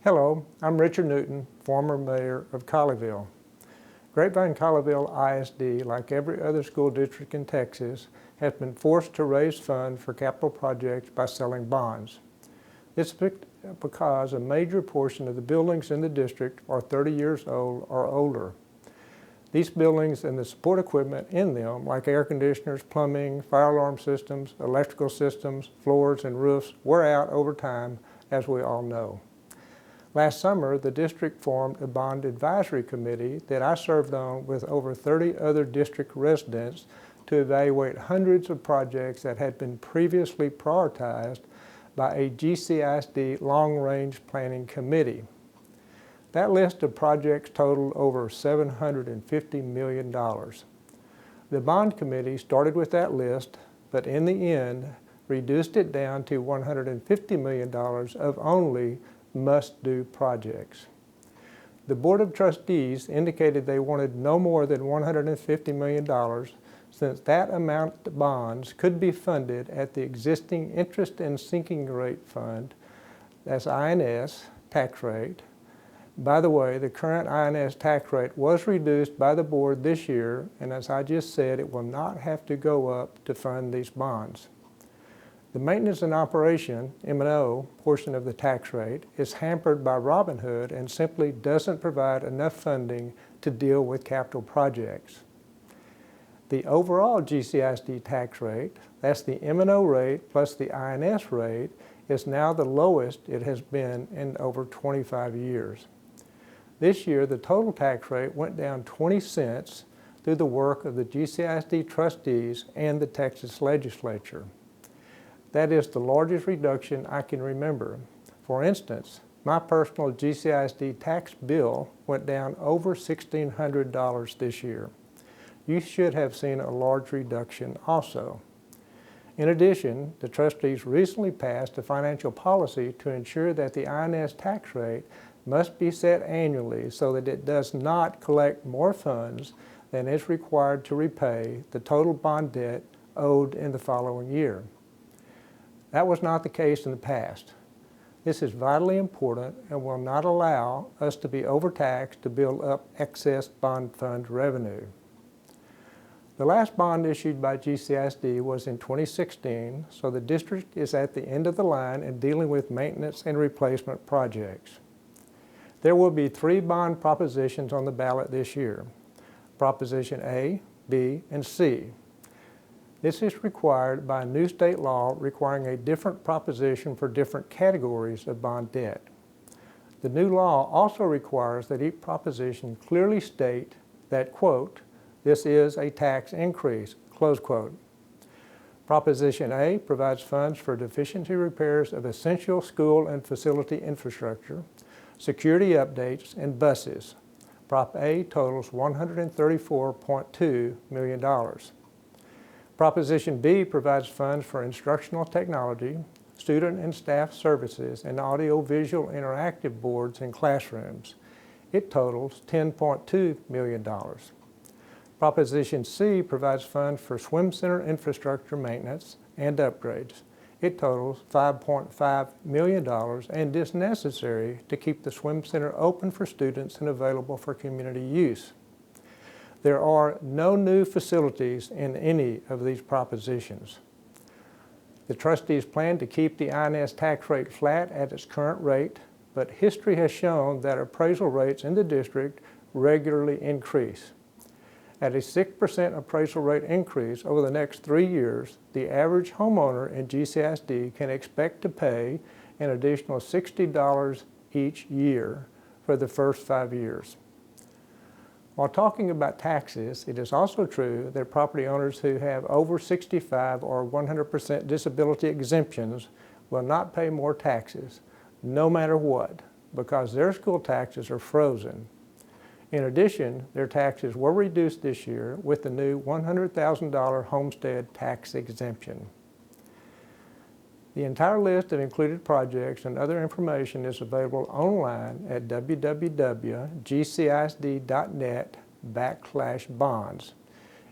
Hello, I'm Richard Newton, former mayor of Colleyville. Grapevine-Colleyville ISD, like every other school district in Texas, has been forced to raise funds for capital projects by selling bonds. This is because a major portion of the buildings in the district are 30 years old or older. These buildings and the support equipment in them, like air conditioners, plumbing, fire alarm systems, electrical systems, floors, and roofs, wear out over time, as we all know. Last summer, the district formed a bond advisory committee that I served on with over 30 other district residents to evaluate hundreds of projects that had been previously prioritized by a GCISD long-range planning committee. That list of projects totaled over $750 million. The bond committee started with that list, but in the end, reduced it down to $150 million of only must-do projects. The Board of Trustees indicated they wanted no more than $150 million since that amount of bonds could be funded at the existing interest and sinking rate fund, that's INS, tax rate. By the way, the current INS tax rate was reduced by the board this year, and as I just said, it will not have to go up to fund these bonds. The maintenance and operation, M&O, portion of the tax rate is hampered by Robin Hood and simply doesn't provide enough funding to deal with capital projects. The overall GCISD tax rate, that's the M&O rate plus the INS rate, is now the lowest it has been in over 25 years. This year, the total tax rate went down 20 cents through the work of the GCISD trustees and the Texas legislature. That is the largest reduction I can remember. For instance, my personal GCISD tax bill went down over $1,600 this year. You should have seen a large reduction also. In addition, the trustees recently passed a financial policy to ensure that the INS tax rate must be set annually so that it does not collect more funds than is required to repay the total bond debt owed in the following year. That was not the case in the past. This is vitally important and will not allow us to be overtaxed to build up excess bond fund revenue. The last bond issued by GCISD was in 2016, so the district is at the end of the line in dealing with maintenance and replacement projects. There will be 3 bond propositions on the ballot this year: Proposition A, B, and C. This is required by a new state law requiring a different proposition for different categories of bond debt. The new law also requires that each proposition clearly state that, quote, "this is a tax increase," close quote. Proposition A provides funds for deficiency repairs of essential school and facility infrastructure, security updates, and buses. Prop A totals $134.2 million. Proposition B provides funds for instructional technology, student and staff services, and audio-visual interactive boards in classrooms. It totals $10.2 million. Proposition C provides funds for swim center infrastructure maintenance and upgrades. It totals $5.5 million and is necessary to keep the swim center open for students and available for community use. There are no new facilities in any of these propositions. The trustees plan to keep the INS tax rate flat at its current rate, but history has shown that appraisal rates in the district regularly increase. At a 6% appraisal rate increase over the next 3 years, the average homeowner in GCISD can expect to pay an additional $60 each year for the first 5 years. While talking about taxes, it is also true that property owners who have over 65 or 100% disability exemptions will not pay more taxes, no matter what, because their school taxes are frozen. In addition, their taxes were reduced this year with the new $100,000 homestead tax exemption. The entire list of included projects and other information is available online at www.gcisd.net/bonds.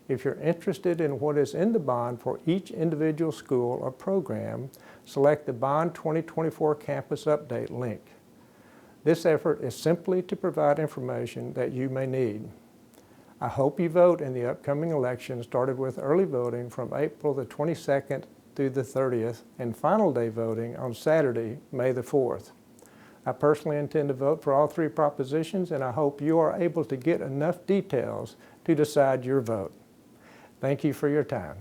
If you're interested in what is in the bond for each individual school or program, select the Bond 2024 Campus Update link. This effort is simply to provide information that you may need. I hope you vote in the upcoming election, started with early voting from April the 22nd through the 30th and final day voting on Saturday, May the 4th. I personally intend to vote for all three propositions, and I hope you are able to get enough details to decide your vote. Thank you for your time.